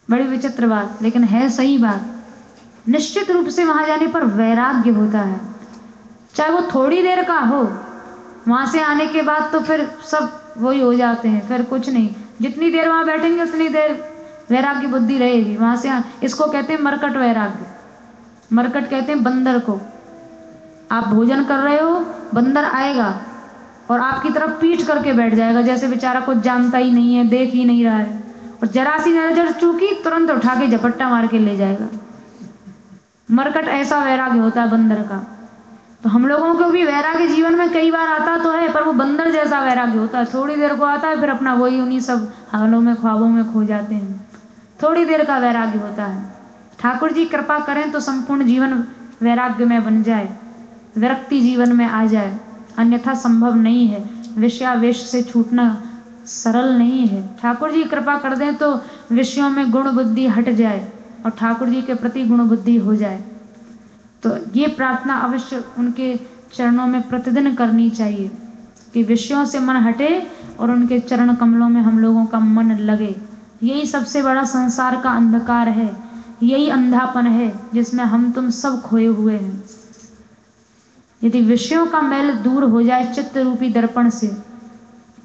बड़ी विचित्र बात, लेकिन है सही बात। निश्चित रूप से वहां जाने पर वैराग्य होता है, चाहे वो थोड़ी देर का हो। वहां से आने के बाद तो फिर सब वही हो जाते हैं, फिर कुछ नहीं। जितनी देर वहां बैठेंगे उतनी देर वैराग्य बुद्धि रहेगी। वहां से इसको कहते हैं मरकट वैराग्य। मरकट कहते हैं बंदर को। आप भोजन कर रहे हो, बंदर आएगा और आपकी तरफ पीठ करके बैठ जाएगा, जैसे बेचारा कुछ जानता ही नहीं है, देख ही नहीं रहा है, और जरा सी नजर चूकी तुरंत उठा के झपट्टा मार के ले जाएगा। मरकट ऐसा वैराग्य होता है बंदर का। तो हम लोगों को भी वैराग्य जीवन में कई बार आता तो है, पर वो बंदर जैसा वैराग्य होता है। थोड़ी देर को आता है, फिर अपना वही उन्हीं सब हालों में, ख्वाबों में खो जाते हैं। थोड़ी देर का वैराग्य होता है। ठाकुर जी कृपा करें तो संपूर्ण जीवन वैराग्य में बन जाए, विरक्ति जीवन में आ जाए, अन्यथा संभव नहीं है। विषयावेश से छूटना सरल नहीं है। ठाकुर जी कृपा कर दें तो विषयों में गुण बुद्धि हट जाए और ठाकुर जी के प्रति गुण बुद्धि हो जाए। तो ये प्रार्थना अवश्य उनके चरणों में प्रतिदिन करनी चाहिए कि विषयों से मन हटे और उनके चरण कमलों में हम लोगों का मन लगे। यही सबसे बड़ा संसार का अंधकार है, यही अंधापन है जिसमें हम तुम सब खोए हुए हैं। यदि विषयों का मैल दूर हो जाए चित्त रूपी दर्पण से,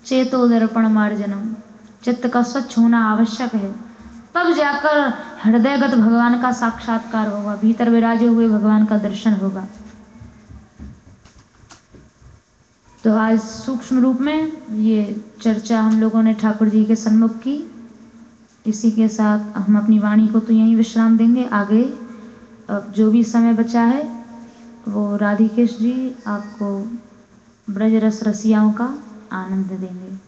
चेतो दर्पण मार्जनम, चित्त का स्वच्छ होना आवश्यक है, तब जाकर हृदयगत भगवान का साक्षात्कार होगा, भीतर विराजे हुए भगवान का दर्शन होगा। तो आज सूक्ष्म रूप में ये चर्चा हम लोगों ने ठाकुर जी के सन्मुख की। इसी के साथ हम अपनी वाणी को तो यहीं विश्राम देंगे। आगे अब जो भी समय बचा है वो राधिकेश जी आपको ब्रज रस रसियाओं का आनंद देंगे।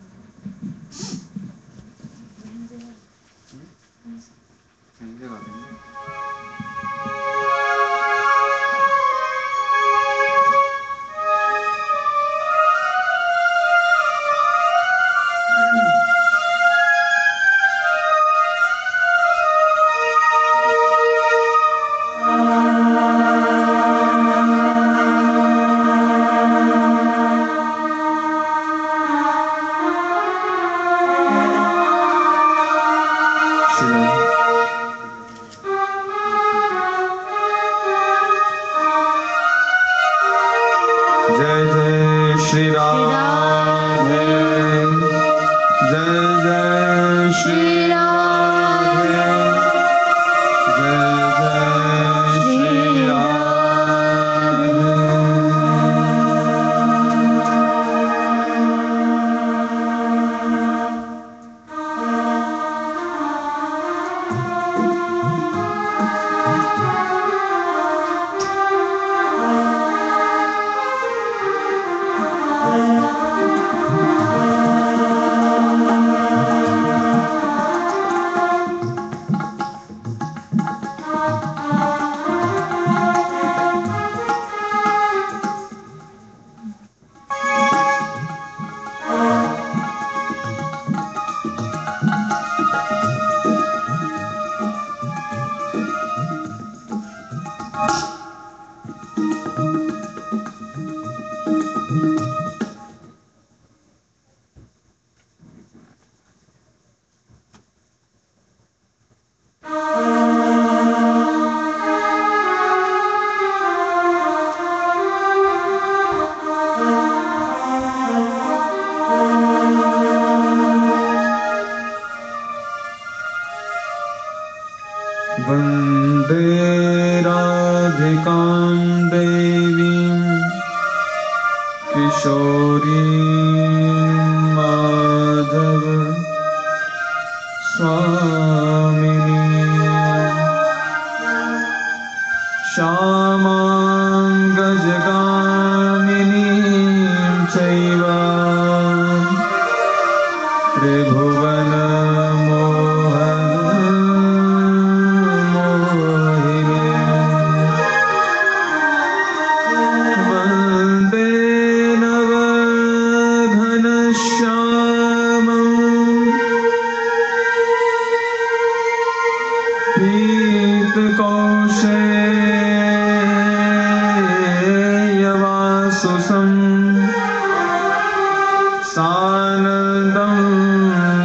सानन्दं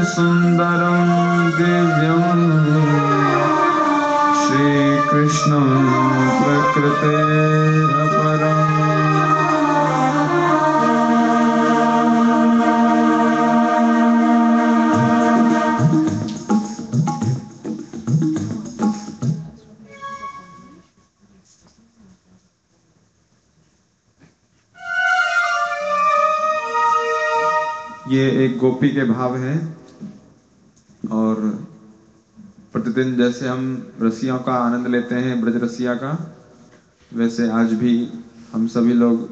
सुन्दरं दिव्यम् कृष्णं प्रकृतेः परम्। ये एक गोपी के भाव हैं और प्रतिदिन जैसे हम रसियों का आनंद लेते हैं ब्रज रसिया का, वैसे आज भी हम सभी लोग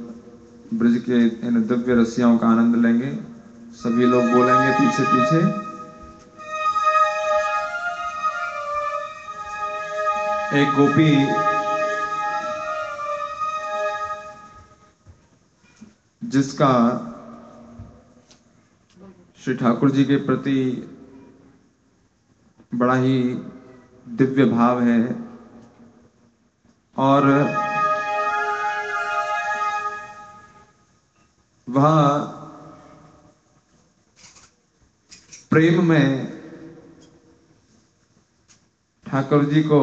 ब्रज के इन दिव्य रसियाओं का आनंद लेंगे। सभी लोग बोलेंगे पीछे पीछे, एक गोपी जिसका श्री ठाकुर जी के प्रति बड़ा ही दिव्य भाव है और वह प्रेम में ठाकुर जी को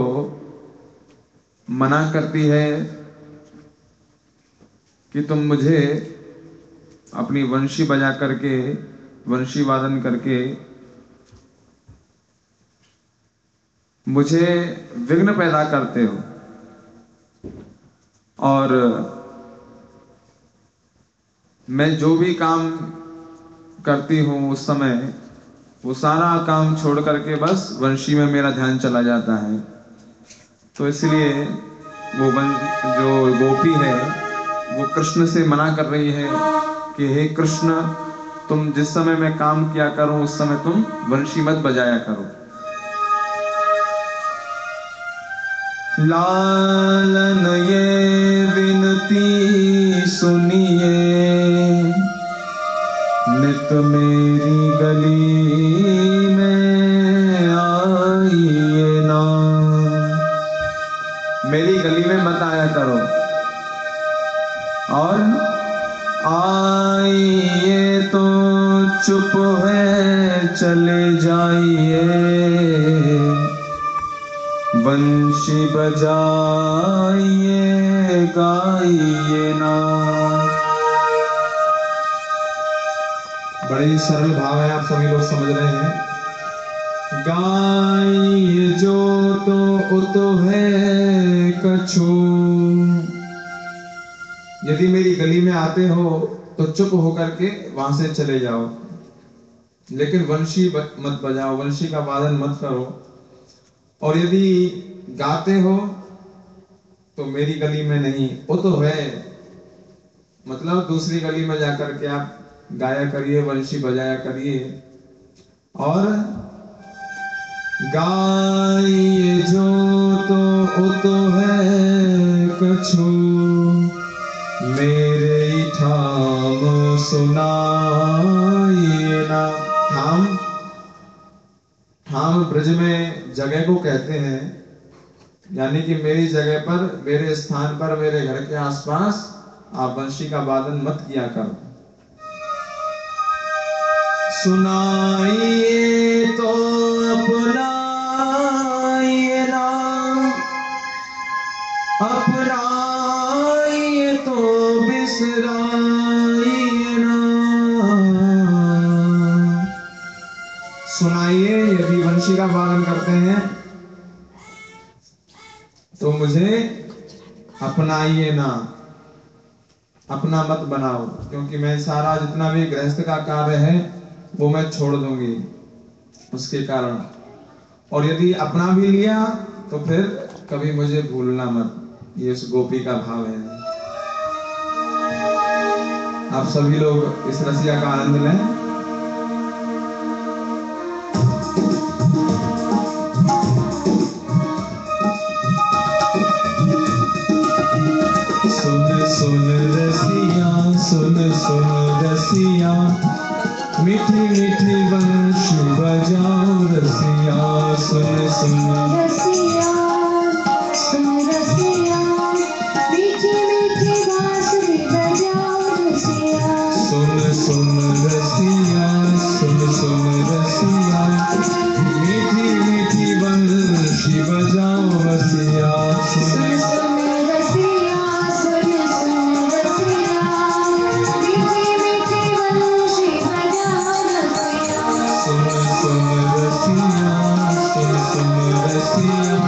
मना करती है कि तुम मुझे अपनी वंशी बजा करके, वंशी वादन करके मुझे विघ्न पैदा करते हो और मैं जो भी काम करती हूँ उस समय वो सारा काम छोड़ करके बस वंशी में मेरा ध्यान चला जाता है। तो इसलिए वो जो गोपी है वो कृष्ण से मना कर रही है कि हे कृष्ण, तुम जिस समय मैं काम किया करूं उस समय तुम वंशी मत बजाया करो। लालन ये विनती सुनिए, नित मेरी गली में आइए ना, मेरी गली में मत आया करो और आइए तो चुप है चले जाइए, बंशी बजाइए गाइए ना। बड़े ही सरल भाव है, आप सभी लोग समझ रहे हैं। गाइए जो तो उत है कछु, यदि मेरी गली में आते हो तो चुप होकर के वहां से चले जाओ, लेकिन वंशी मत बजाओ, वंशी का वादन मत करो। और यदि गाते हो तो मेरी गली में नहीं, वो तो है मतलब दूसरी गली में जाकर के आप गाया करिए, वंशी बजाया करिए। और गाइए जो तो है कछु, मेरे ठाम सुनाइए ना। ठाम ब्रज में जगह को कहते हैं, यानी कि मेरी जगह पर, मेरे स्थान पर, मेरे घर के आसपास आप वंशी का वादन मत किया करो। सुनाइए तो अपनाइए ना, अपनाइए तो बिसराइए ना। सुनाइए, यदि वंशी का पालन करते हैं तो मुझे अपनाइए ना, अपना मत बनाओ, क्योंकि मैं सारा जितना भी गृहस्थ का कार्य है वो मैं छोड़ दूंगी उसके कारण। और यदि अपना भी लिया तो फिर कभी मुझे भूलना मत। ये उस गोपी का भाव है। आप सभी लोग इस रसिया का आनंद लें। सुन सुन रसिया, सुन सुन रसिया, मीठी मीठी बंशी बजाओ रसिया। सुन सुन रसिया, सुन रसिया, मीठी मीठी बांसुरी बजाओ रसिया। सुन सुन रसिया, सुन सुन रसिया, मीठी मीठी बंशी वंशी बजाओ रसिया सुन सुन सुन रसिया सुन सुन रसिया मीठी मीठी बंशी बजाओ रसिया सुन सुन रसिया सुन सुन रसिया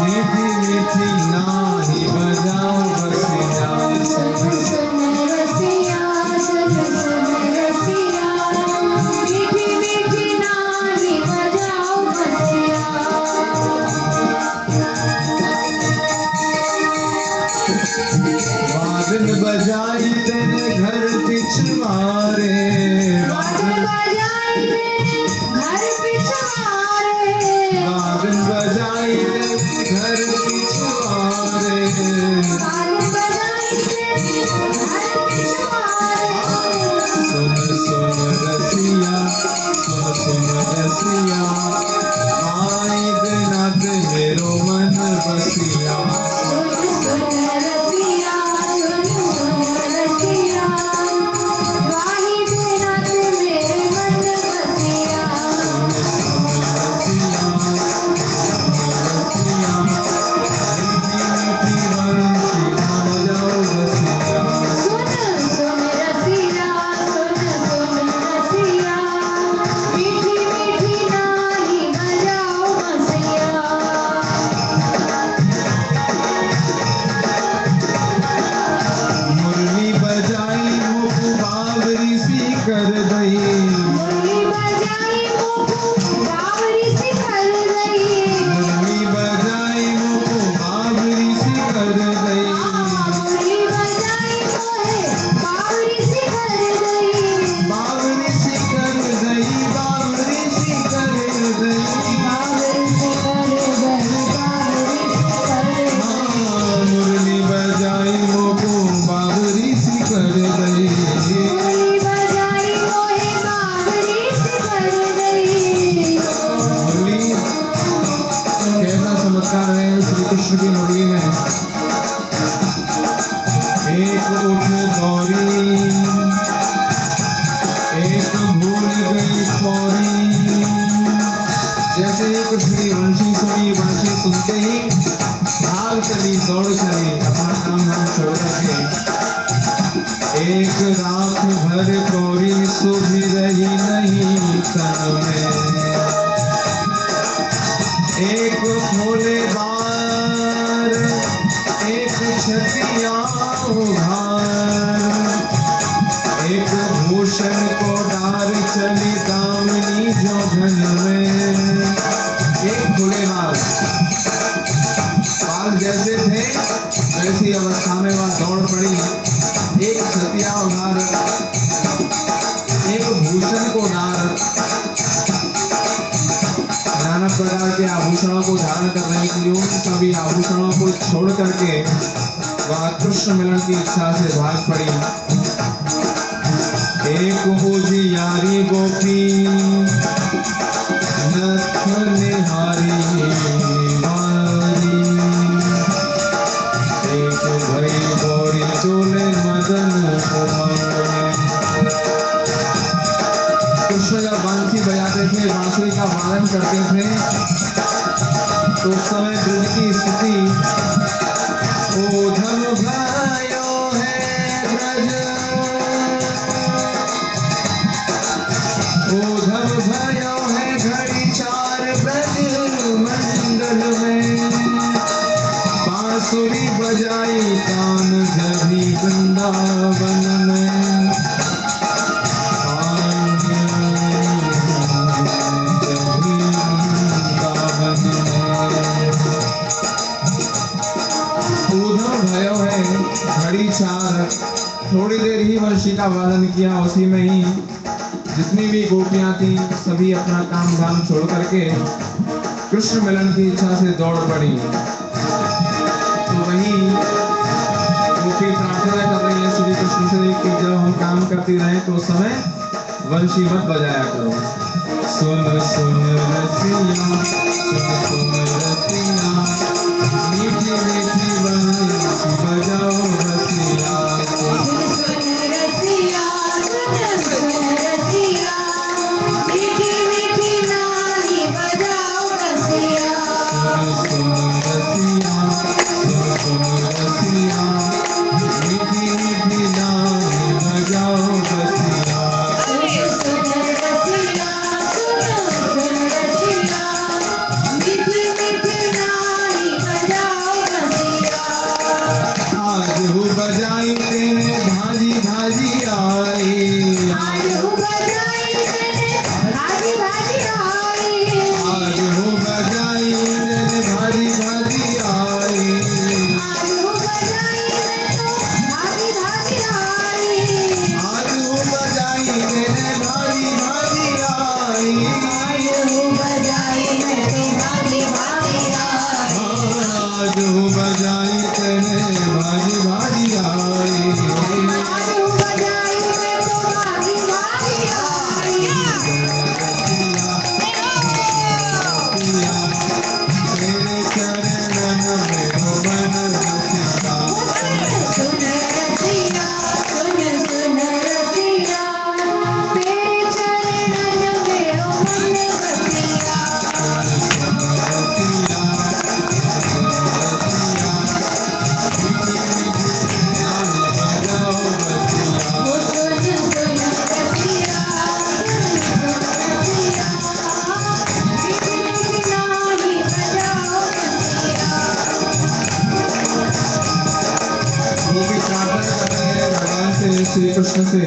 मीठी मीठी नाही बजाओ रसिया सुन सुन रसिया सुन सुन रसिया मीठी मीठी नानी बजाओ रसिया वादन बजाई तेरे घर पिछवाड़े वादन बजाई तेरे घर पिछवाड़े वादन बजाई तेरे घर पिछवाड़े वादन बजाई तेरे घर पिछवाड़े सुन सुन रसिया सुन सुन रसिया आई दिनात मेरो मन बसिया सुन सुन रसिया सुन सुन रसिया वाही तेरा ते मेरे मन बसिया सुन सुन रसिया सुन सुन रसिया मीठी मीठी नानी बजाओ बसिया मुरली बजाई मुख बावरी सी कर दई मुरली बजाई मोको बावरी सी कर रही मुरली बजाई मुख बावरी सी कर दई मुरली बजाई मोहे बावरी सी कर रही बावरी सी कर दई बावरी सी कर दई बावरी सी कर रही बावरी सी कर रही हाँ, मुरली बजाई मुख बावरी सी कर दई मुरली बजाई मोहे बावरी सी कर रही मुरली कैसा चमत्कार है श्री कृष्ण की मुरली में एक उठ दौरी एक भूल गई पौरी जैसे ही कृष्ण की वंशी सुनी वंशी सुनते ही भाग चली दौड़ चली अपना काम धाम छोड़ करके एक रात भर गौरी सुधि रही नहीं तन में एक भोले बार एक छतिया उधार एक भूषण को डार चली दामनी जो घन में एक भोले बार बाल जैसे थे वैसी अवस्था में वह दौड़ पड़ी एक छतिया उधार एक भूषण को डार नाना प्रकार के आभूषणों को धारण कर रही थी उन सभी आभूषणों को छोड़ करके वह कृष्ण मिलन की इच्छा से भाग पड़ी एक उजियारी गोपी नथ निहारी वारी एक भई गौरी चोले मदन कुमार कृष्ण जब बांसी बजाते थे बांसुरी का वादन करते थे तो उस समय ब्रज की स्थिति ओधम भयो है ब्रज ओधम भयो है घड़ी चार ब्रज मंडल में बांसुरी बजाई कान जभी वृंदावन में भयो है घड़ी चार थोड़ी देर ही वंशी का वादन किया उसी में ही जितनी भी गोपियां थी सभी अपना काम धाम छोड़ करके कृष्ण मिलन की इच्छा से दौड़ पड़ी तो वही गोपी प्रार्थना कर रही है श्री कृष्ण से कि जब हम काम करती रहे तो उस समय वंशी मत बजाया करो सुन सुन रसिया सुन सुन रसिया मीठी मीठी वंशी बजाओ रसिया सुन सुन रसिया सुन सुन रसिया मीठी मीठी नानी बजाओ रसिया श्री कृष्ण से,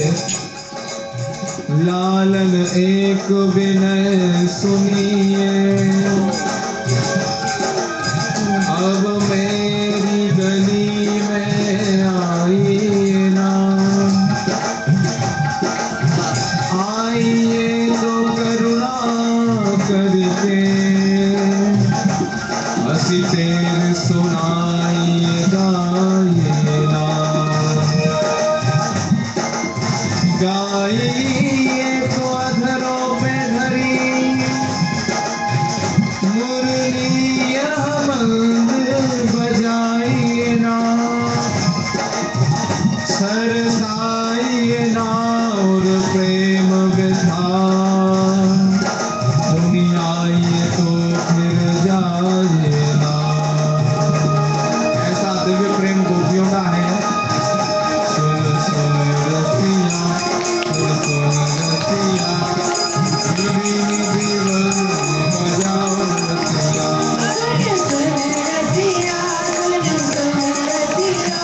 लालन एक विनय सुनिए, अब मेरी गली में आइए ना, आइए तो करुणा करके हंसी तेर सुनाइए गाइए ना, गाइए तो अधरों पे धरी मुरली यह मंदिर बजाइए ना, सरसाइए ना और प्रेम व्यथा, दुनियाइए तो फिर जाइए ना। ऐसा दिव्य प्रेम गोपियों का है। सुन सुन रसिया, सुन सुन रसिया, निधि निधि वल्लभ बजाओ रसिया। सुन सुन रसिया, सुन सुन रसिया,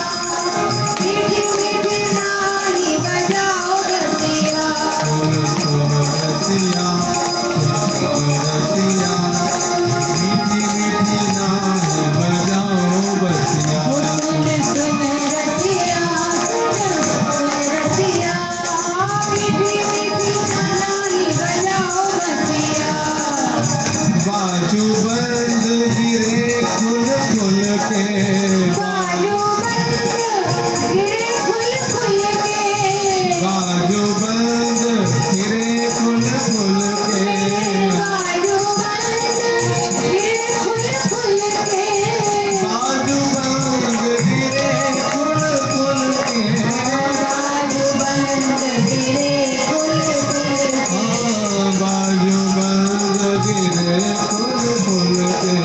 मीठी मीठी नानी बजाओ बसिया। बाजू बंद गिरे खुल खुल के, बाजू बंद गिरे खुल खुल के, बाजू बंद गिरे खुल खुल के, हाँ, बाजू बंद गिरे खुल खुल के,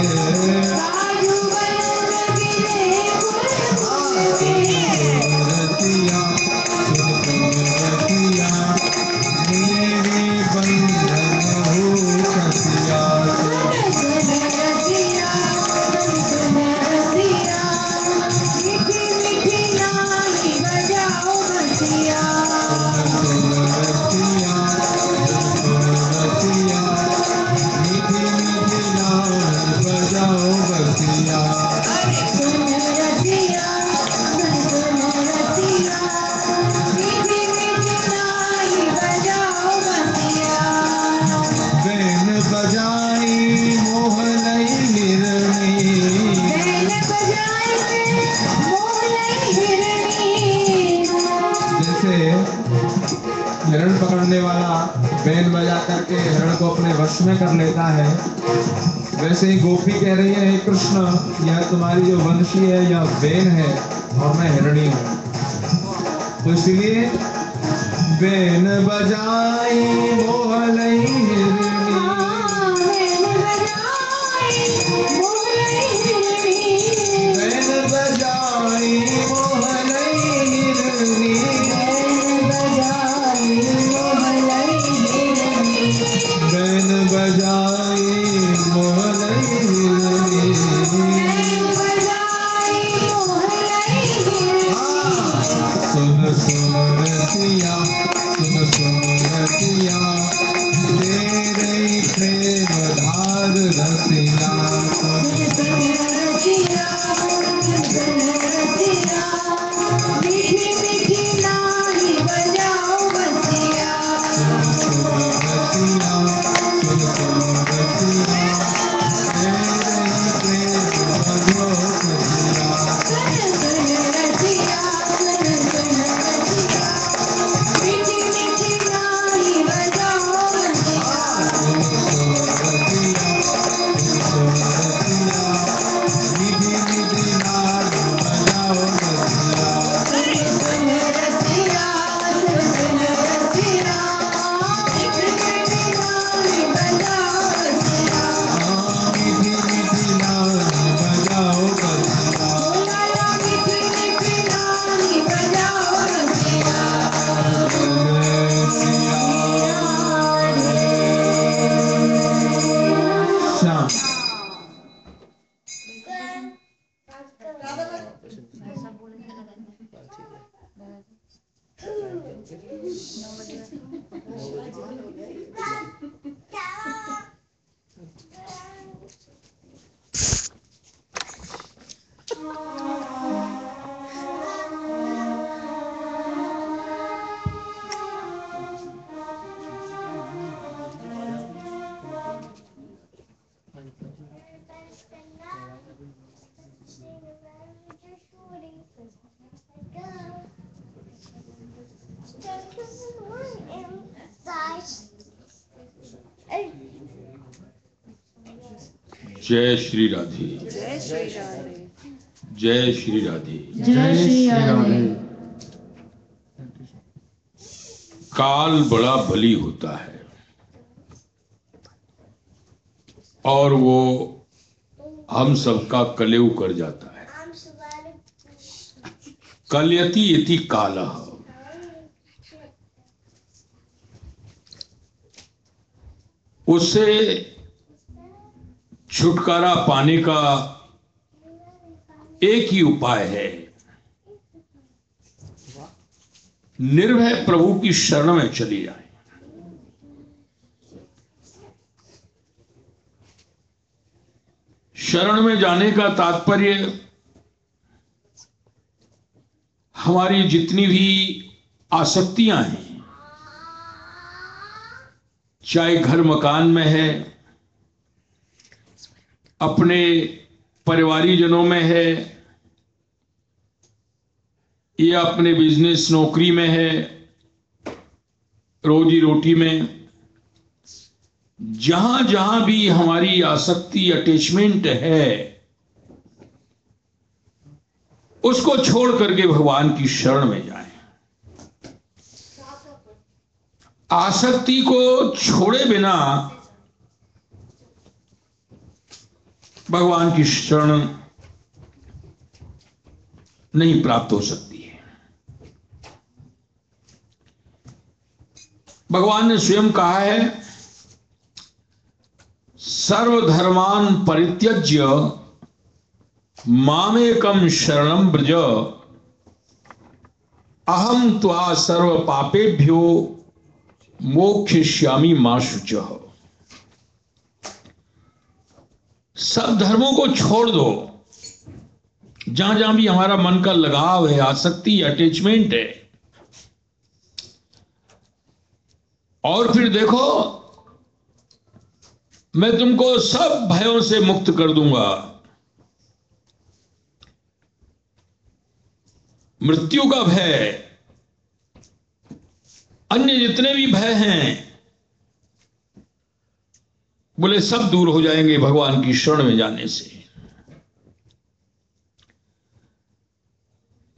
रसिया सुन सुन रसिया, मेरी बंधन हो कसिया। सुन सुन रसिया, सुन सुन रसिया, मीठी मीठी नानी बजाओ बसिया। बैन बजाई मोहनई हिरनी, जैसे हिरण पकड़ने वाला बैन बजा करके हिरण को अपने वश में कर लेता है, वैसे ही गोपी कह रही है, हे कृष्ण, यह तुम्हारी जो वंशी है यह बैन है और मैं हिरणी हूँ। तो इसलिए बैन बजाई मोहनई हिरनी, बैन बजाई मोहनई हिरनी, बैन बजाई मोहनई हिरनी। सुन सुन रसिया, सुन सुन रसिया, तेरे ही प्रेम धार रसिया। सुन सुन रसिया, सुन सुन रसिया, तेरे ही प्रेम भजो कसिया। सुन सुन रसिया, सुन सुन रसिया, निधि निधि नाद बजाओ बसिया। हाँ, मीठी मीठी नाद बजाओ बसिया। श्याम जय श्री राधे, जय श्री राधे, जय श्री राधे। जय श्री राधे। काल बड़ा बली होता है और वो हम सबका कलेऊ कर जाता है। कलयति इति कालः। उससे छुटकारा पाने का एक ही उपाय है, निर्भय प्रभु की शरण में चली जाए। शरण में जाने का तात्पर्य हमारी जितनी भी आसक्तियां हैं, चाहे घर मकान में है, अपने परिवारीजनों में है, या अपने बिजनेस नौकरी में है, रोजी रोटी में, जहां जहां भी हमारी आसक्ति अटैचमेंट है, उसको छोड़ करके भगवान की शरण में जाएं। आसक्ति को छोड़े बिना भगवान की शरण नहीं प्राप्त हो सकती है। भगवान ने स्वयं कहा है, सर्वधर्मान परित्यज्य मामेकम शरणं व्रज अहम त्वा सर्व पापेभ्यो मोक्षयिष्यामि मा शुचः। सब धर्मों को छोड़ दो, जहां जहां भी हमारा मन का लगाव है, आसक्ति, अटैचमेंट है, और फिर देखो मैं तुमको सब भयों से मुक्त कर दूंगा। मृत्यु का भय, अन्य जितने भी भय हैं, बोले सब दूर हो जाएंगे भगवान की शरण में जाने से।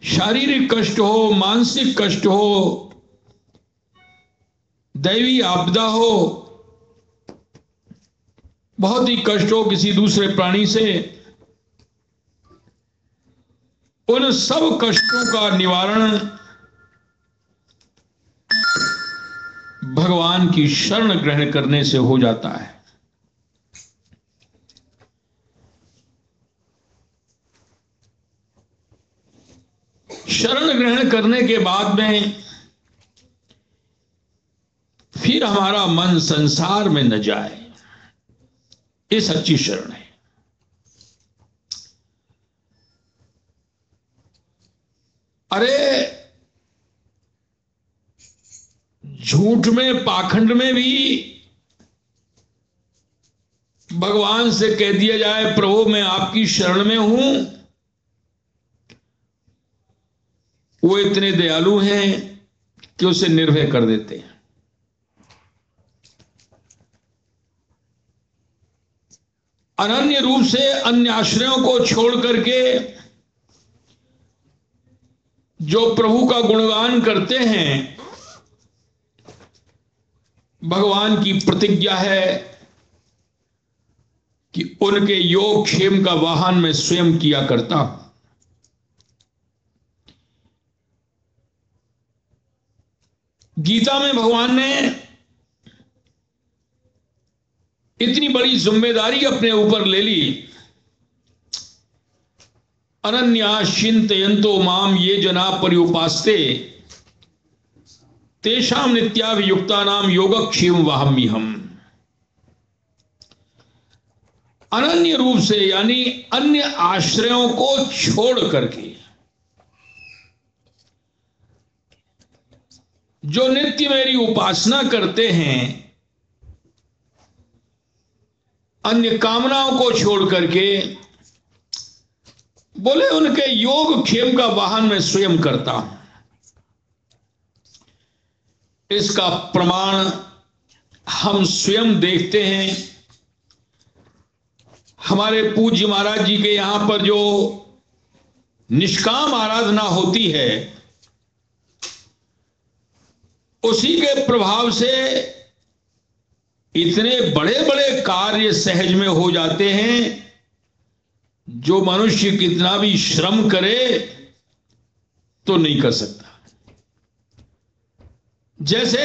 शारीरिक कष्ट हो, मानसिक कष्ट हो, दैवी आपदा हो, बहुत ही कष्ट हो किसी दूसरे प्राणी से, उन सब कष्टों का निवारण भगवान की शरण ग्रहण करने से हो जाता है। शरण ग्रहण करने के बाद में फिर हमारा मन संसार में न जाए, ये सच्ची शरण है। अरे झूठ में, पाखंड में भी भगवान से कह दिया जाए, प्रभु मैं आपकी शरण में हूं, वो इतने दयालु हैं कि उसे निर्भय कर देते हैं। अनन्य रूप से अन्य आश्रयों को छोड़ करके जो प्रभु का गुणगान करते हैं, भगवान की प्रतिज्ञा है कि उनके योग क्षेम का वाहन मैं स्वयं किया करता हूं। गीता में भगवान ने इतनी बड़ी जिम्मेदारी अपने ऊपर ले ली, अनन्या चिंतयन्तो माम ये जना पर्युपास्ते तेषाम नित्याभियुक्तानाम योगक्षेम वहाम्यहम्। अनन्य रूप से यानी अन्य आश्रयों को छोड़ करके जो नित्य मेरी उपासना करते हैं, अन्य कामनाओं को छोड़ करके, बोले उनके योग क्षेम का वाहन मैं स्वयं करता हूं। इसका प्रमाण हम स्वयं देखते हैं। हमारे पूज्य महाराज जी के यहां पर जो निष्काम आराधना होती है, उसी के प्रभाव से इतने बड़े बड़े कार्य सहज में हो जाते हैं, जो मनुष्य कितना भी श्रम करे तो नहीं कर सकता। जैसे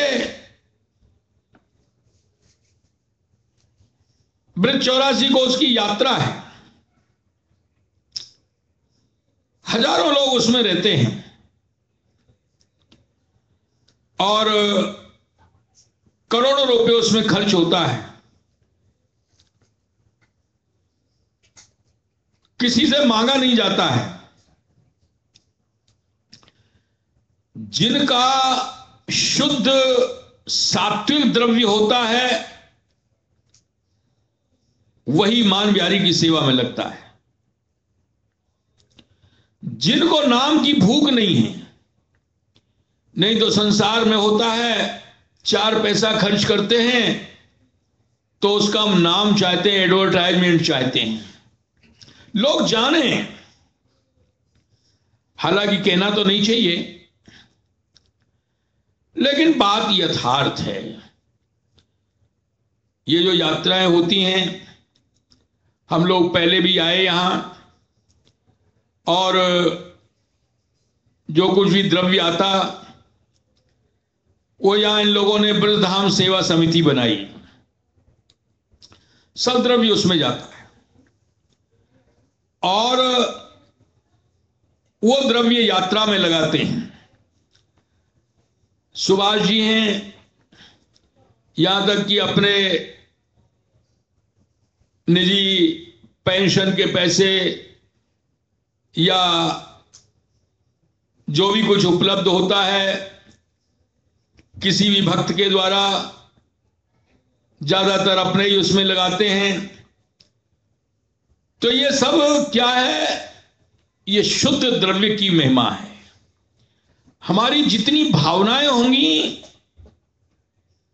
ब्रज 84 कोस की यात्रा है, हजारों लोग उसमें रहते हैं और करोड़ों रुपए उसमें खर्च होता है। किसी से मांगा नहीं जाता है। जिनका शुद्ध सात्विक द्रव्य होता है, वही मान बिहारी की सेवा में लगता है। जिनको नाम की भूख नहीं है, नहीं तो संसार में होता है, 4 पैसा खर्च करते हैं तो उसका हम नाम चाहते हैं, एडवर्टाइजमेंट चाहते हैं, लोग जाने। हालांकि कहना तो नहीं चाहिए, लेकिन बात यथार्थ है। ये जो यात्राएं होती हैं, हम लोग पहले भी आए यहां, और जो कुछ भी द्रव्य आता वो यहां इन लोगों ने ब्रजधाम सेवा समिति बनाई, सब द्रव्य उसमें जाता है और वो द्रव्य यात्रा में लगाते हैं। सुभाष जी हैं, यहां तक कि अपने निजी पेंशन के पैसे या जो भी कुछ उपलब्ध होता है किसी भी भक्त के द्वारा, ज्यादातर अपने ही उसमें लगाते हैं। तो ये सब क्या है? ये शुद्ध द्रव्य की महिमा है। हमारी जितनी भावनाएं होंगी,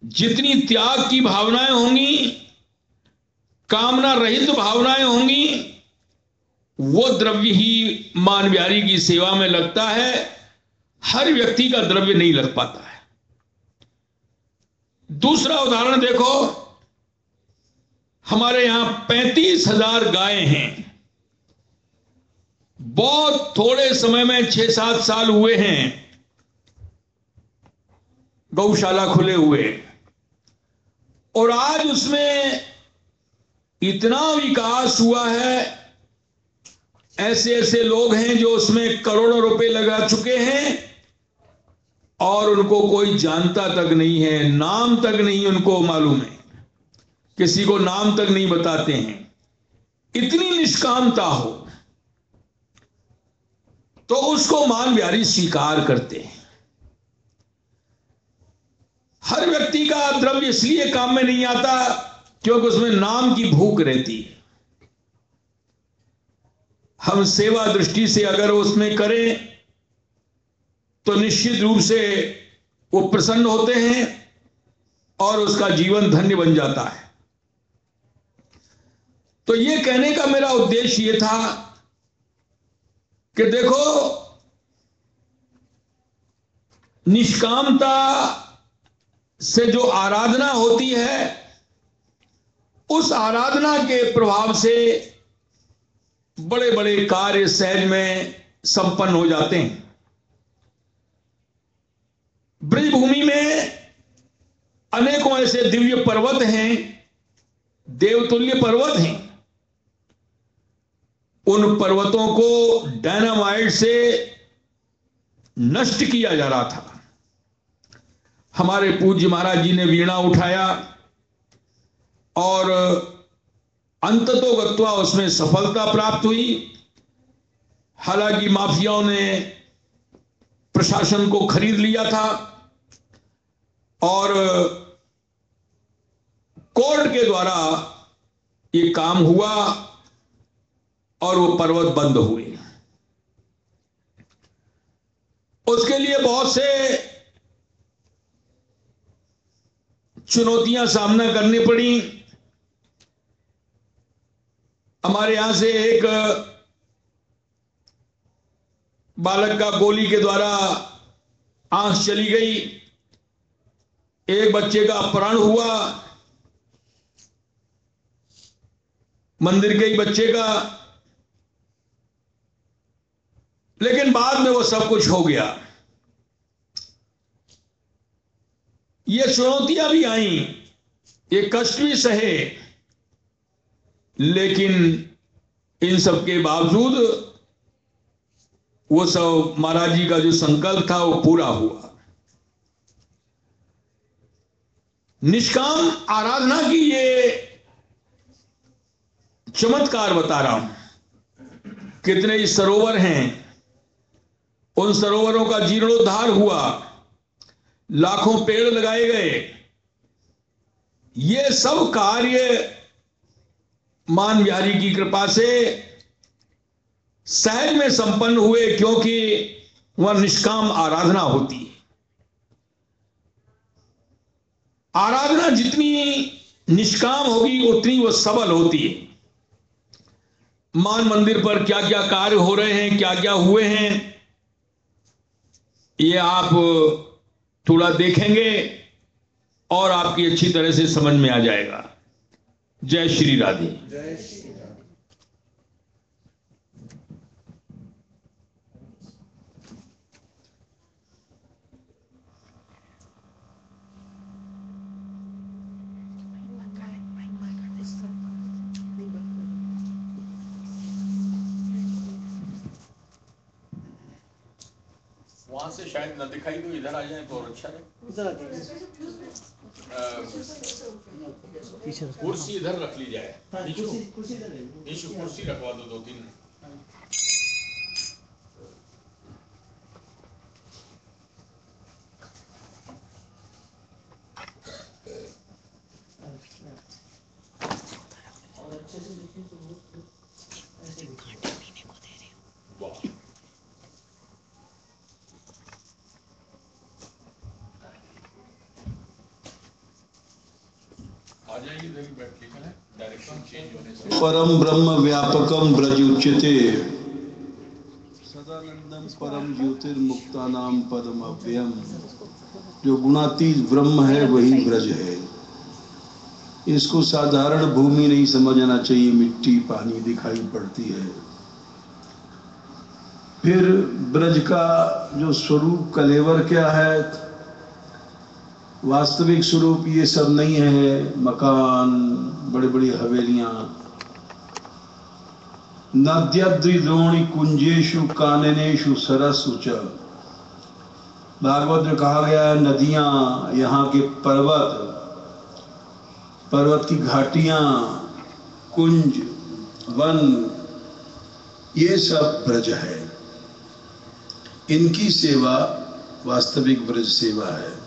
जितनी त्याग की भावनाएं होंगी, कामना रहित भावनाएं होंगी, वो द्रव्य ही मान बिहारी की सेवा में लगता है। हर व्यक्ति का द्रव्य नहीं लग पाता है। दूसरा उदाहरण देखो, हमारे यहां 35,000 गायें हैं। बहुत थोड़े समय में 6-7 साल हुए हैं गौशाला खुले हुए, और आज उसमें इतना विकास हुआ है। ऐसे ऐसे लोग हैं जो उसमें करोड़ों रुपए लगा चुके हैं और उनको कोई जानता तक नहीं है, नाम तक नहीं उनको मालूम है, किसी को नाम तक नहीं बताते हैं। इतनी निष्कामता हो तो उसको मान बिहारी स्वीकार करते हैं। हर व्यक्ति का द्रव्य इसलिए काम में नहीं आता क्योंकि उसमें नाम की भूख रहती है। हम सेवा दृष्टि से अगर उसमें करें तो निश्चित रूप से वो प्रसन्न होते हैं और उसका जीवन धन्य बन जाता है। तो ये कहने का मेरा उद्देश्य ये था कि देखो, निष्कामता से जो आराधना होती है, उस आराधना के प्रभाव से बड़े बड़े कार्य सहज में संपन्न हो जाते हैं। ब्रजभूमि में अनेकों ऐसे दिव्य पर्वत हैं, देवतुल्य पर्वत हैं। उन पर्वतों को डायनामाइट से नष्ट किया जा रहा था। हमारे पूज्य महाराज जी ने वीणा उठाया और अंततोगत्वा उसमें सफलता प्राप्त हुई। हालांकि माफियाओं ने प्रशासन को खरीद लिया था और कोर्ट के द्वारा ये काम हुआ और वो पर्वत बंद हुए। उसके लिए बहुत से चुनौतियां सामना करनी पड़ी। हमारे यहां से एक बालक का गोली के द्वारा आंख चली गई, एक बच्चे का अपहरण हुआ, मंदिर के ही बच्चे का, लेकिन बाद में वो सब कुछ हो गया। ये चुनौतियां भी आई, ये कष्ट भी सहे, लेकिन इन सब के बावजूद वो सब महाराज जी का जो संकल्प था वो पूरा हुआ। निष्काम आराधना की ये चमत्कार बता रहा हूं। कितने ही सरोवर हैं, उन सरोवरों का जीर्णोद्धार हुआ, लाखों पेड़ लगाए गए। ये सब कार्य मान बिहारी की कृपा से सहज में संपन्न हुए, क्योंकि वह निष्काम आराधना होती है। आराधना जितनी निष्काम होगी उतनी वह सबल होती है। मान मंदिर पर क्या क्या कार्य हो रहे हैं, क्या क्या हुए हैं, ये आप थोड़ा देखेंगे और आपकी अच्छी तरह से समझ में आ जाएगा। जय श्री राधे। वहां से शायद न दिखाई दो, इधर आ जाए तो और अच्छा है। कुर्सी इधर रख ली जाए, नीचे कुर्सी रखवा दो, 2-3। परम ब्रह्म व्यापकम ब्रज उच्यते, सदानंदम परम ज्योतिर्मुक्ता नाम पदम अव्ययम। जो गुणातीत ब्रह्म है वही ब्रज है। इसको साधारण भूमि नहीं समझना चाहिए, मिट्टी पानी दिखाई पड़ती है। फिर ब्रज का जो स्वरूप कलेवर क्या है, वास्तविक स्वरूप ये सब नहीं है। मकान, बड़ी बड़ी हवेलियां, नद्यद्रिद्रोणी कुंजेशु काननेशु सरस्सु च। भागवत में कहा गया है नदियां, यहाँ के पर्वत, पर्वत की घाटियां, कुंज, वन, ये सब ब्रज है। इनकी सेवा वास्तविक ब्रज सेवा है।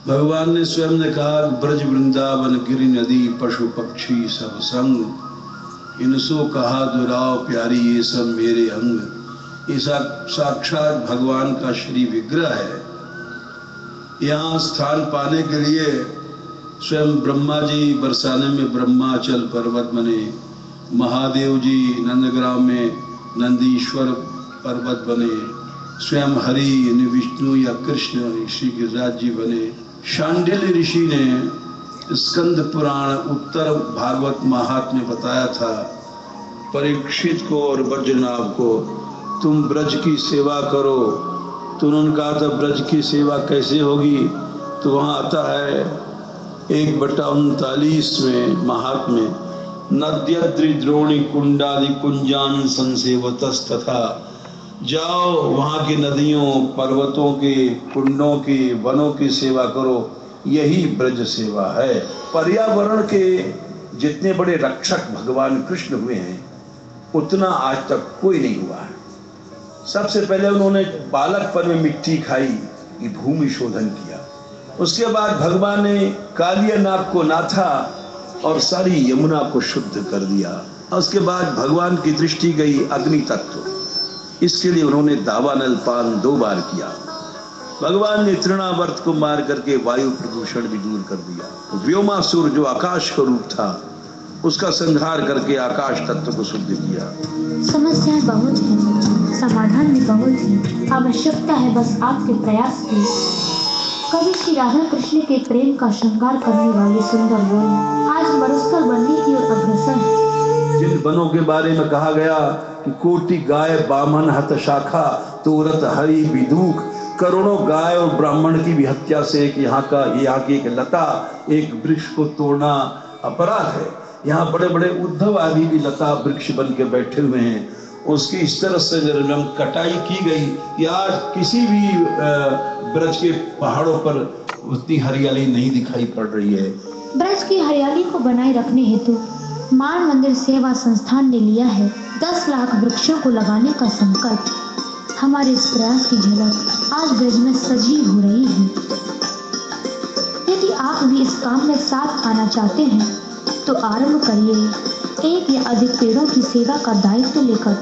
भगवान ने स्वयं ने कहा, ब्रज वृंदावन गिरि नदी पशु पक्षी सब संग, इनसो कहा दुराव प्यारी ये सब मेरे अंग। ये साक्षात भगवान का श्री विग्रह है। यहाँ स्थान पाने के लिए स्वयं ब्रह्मा जी बरसाने में ब्रह्माचल पर्वत बने, महादेव जी नंदग्राम में नंदीश्वर पर्वत बने, स्वयं हरि विष्णु या कृष्ण श्री गिरिराज जी बने। शांडिल्य ऋषि ने स्कंद पुराण उत्तर भागवत महात्म्य बताया था परीक्षित को और बज्रनाभ को, तुम ब्रज की सेवा करो। तो उन्होंने कहा था ब्रज की सेवा कैसे होगी, तो वहाँ आता है 1/39 में महात्म्य, नद्यद्रिद्रोणी कुंडादि कुंजान संसेवतस्तथा जाओ वहाँ की नदियों, पर्वतों की, कुंडों की, वनों की सेवा करो, यही ब्रज सेवा है। पर्यावरण के जितने बड़े रक्षक भगवान कृष्ण हुए हैं उतना आज तक कोई नहीं हुआ है। सबसे पहले उन्होंने बालकपन में मिट्टी खाई, ये भूमि शोधन किया। उसके बाद भगवान ने कालिया नाग को नाथा और सारी यमुना को शुद्ध कर दिया। उसके बाद भगवान की दृष्टि गई अग्नि तत्व, इसके लिए उन्होंने दावानल पान 2 बार किया। भगवान ने तृणावर्त को मार करके वायु प्रदूषण भी दूर कर दिया। व्योमासुर जो आकाश का रूप था उसका संहार करके आकाश तत्व को शुद्ध किया। समस्याएं बहुत हैं, समाधान भी बहुत है, आवश्यकता है बस आपके प्रयास की। कभी श्री राधा कृष्ण के प्रेम का श्रृंगार करने वाले सुंदर वन आज मरुस्थल बनने की ओर अग्रसर है। जिन वनों के बारे में कहा गया कि कोटि गाय बामन हत शाखा तोरत हरि विदुख, करोड़ों गाय और ब्राह्मण की भी हत्या से एक यहाँ की एक लता, एक वृक्ष को तोड़ना अपराध है। यहाँ बड़े बड़े उद्धव आदि भी लता वृक्ष बन के बैठे हुए हैं। उसकी इस तरह से निर्मम कटाई की गई कि आज किसी भी ब्रज के पहाड़ों पर उतनी हरियाली नहीं दिखाई पड़ रही है। ब्रज की हरियाली को बनाए रखने हेतु मान मंदिर सेवा संस्थान ने लिया है 10 लाख वृक्षों को लगाने का संकल्प। हमारे इस प्रयास की झलक आज ब्रज में सजीव हो रही है। यदि आप भी इस काम में साथ आना चाहते हैं तो आरंभ करिए। 1 या अधिक पेड़ों की सेवा का दायित्व लेकर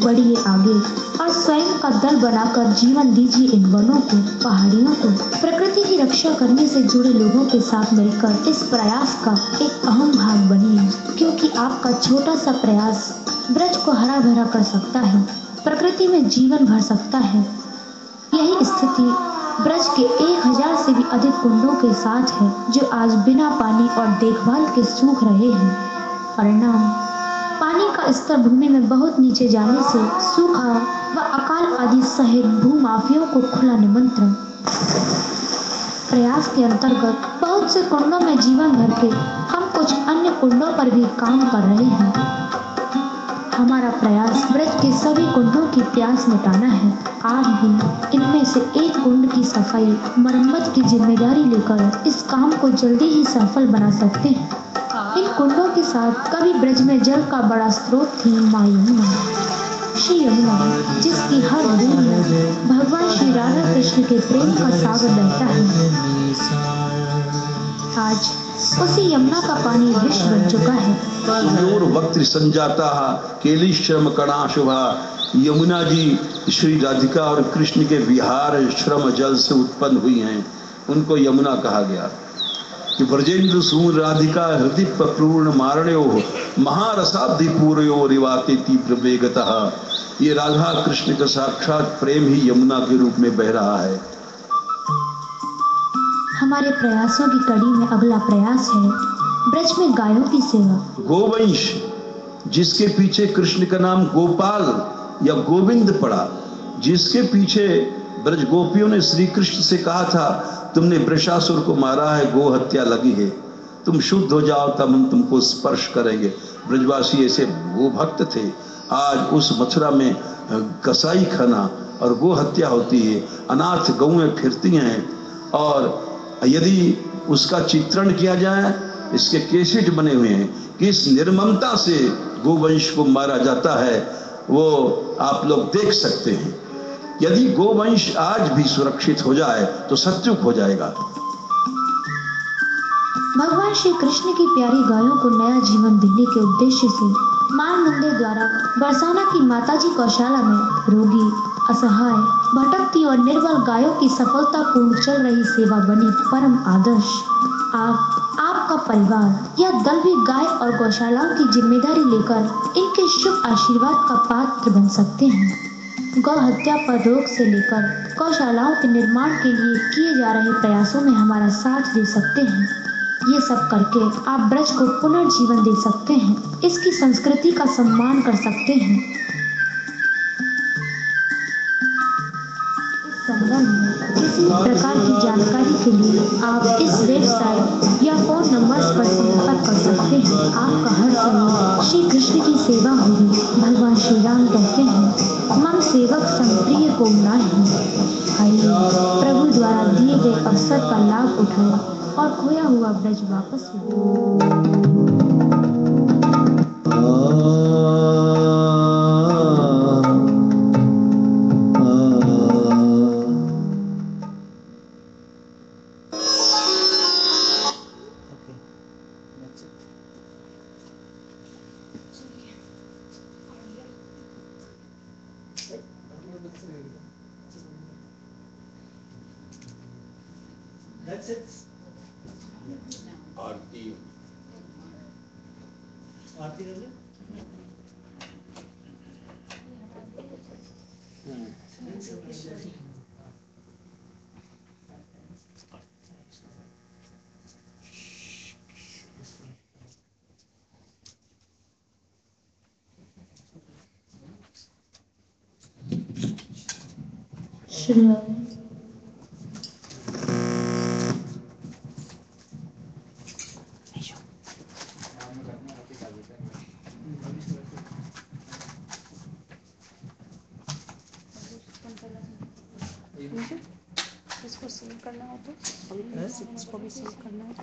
बढ़िए आगे और स्वयं का दल बनाकर जीवन दीजिए इन वनों को, पहाड़ियों को। प्रकृति की रक्षा करने से जुड़े लोगों के साथ मिलकर इस प्रयास का एक अहम भाग बनिए, क्योंकि आपका छोटा सा प्रयास ब्रज को हरा भरा कर सकता है, प्रकृति में जीवन भर सकता है। यही स्थिति ब्रज के 1000 से भी अधिक कुंडों के साथ है जो आज बिना पानी और देखभाल के सूख रहे हैं। परिणाम, पानी का स्तर भूमि में बहुत नीचे जाने से सूखा व अकाल आदि सहित भूमाफियों को खुला निमंत्रण। प्रयास के अंतर्गत बहुत से कुंडों में जीवन भर के हम कुछ अन्य कुंडों पर भी काम कर रहे हैं। हमारा प्रयास ब्रज के सभी कुंडों की प्यास मिटाना है। आप भी इनमें से एक कुंड की सफाई मरम्मत की जिम्मेदारी लेकर इस काम को जल्दी ही सफल बना सकते हैं। इन कुंडों के साथ कभी ब्रज में जल का बड़ा स्रोत थी माँ यमुना, श्री यमुना, जिसकी हर बूंद में भगवान श्री राधा कृष्ण के प्रेम का सागर बहता है। आज उसी यमुना का पानी विष बन चुका है। वक्त संजाता केली श्रम कणा शुभा। यमुना जी श्री राधिका और कृष्ण के विहार श्रम जल से उत्पन्न हुई हैं, उनको यमुना कहा गया। कि ब्रजेंद्र सूर राधिका हृदय पूर्ण मारणयो महारसाब्धि पूर्यो रिवाते तीव्र वेगतः। ये राधा कृष्ण का साक्षात प्रेम ही यमुना के रूप में बह रहा है। हमारे प्रयासों की कड़ी में अगला प्रयास है ब्रज में गायों की सेवा। गोवंश, जिसके पीछे कृष्ण का नाम गोपाल या गोविंद पड़ा, जिसके पीछे ब्रज गोपियों ने श्री कृष्ण से कहा था तुमने वृषासुर को मारा है, गो हत्या लगी है, तुम शुद्ध हो जाओ तब हम तुमको स्पर्श करेंगे। ब्रजवासी ऐसे गो भक्त थे। आज उस मथुरा में कसाई खाना और गो हत्या होती है, अनाथ गौएं फिरती हैं, और यदि उसका चित्रण किया जाए, इसके केसेट बने हुए हैं, किस निर्ममता से गोवंश को मारा जाता है, वो आप लोग देख सकते हैं। यदि गोवंश आज भी सुरक्षित हो जाए तो सत्युग हो जाएगा। भगवान श्री कृष्ण की प्यारी गायों को नया जीवन देने के उद्देश्य से मान मंदिर द्वारा बरसाना की माताजी गौशाला में रोगी, असहाय, भटकती और निर्बल गायों की सफलतापूर्ण चल रही सेवा बनी परम आदर्श। आपका परिवार या दल भी गाय और गौशालाओं की जिम्मेदारी लेकर इनके शुभ आशीर्वाद का पात्र बन सकते हैं। गौ हत्या पर रोक से लेकर गौशालाओं के निर्माण के लिए किए जा रहे प्रयासों में हमारा साथ दे सकते हैं। ये सब करके आप ब्रज को पुनर्जीवन दे सकते हैं, इसकी संस्कृति का सम्मान कर सकते हैं। इस संबंध में किसी प्रकार की जानकारी के लिए आप इस वेबसाइट या फोन नंबर्स पर संपर्क कर सकते हैं। आपका हर समय श्री कृष्ण की सेवा होगी। भगवान श्री राम कहते हैं, मम गुमनाम हूँ। आइए प्रभु द्वारा दिए गए अवसर का लाभ उठाएं और खोया हुआ ब्रज वापस लौटाएं। आरती श्री इसको सेव करना हो तो इसको भी सेव करना है।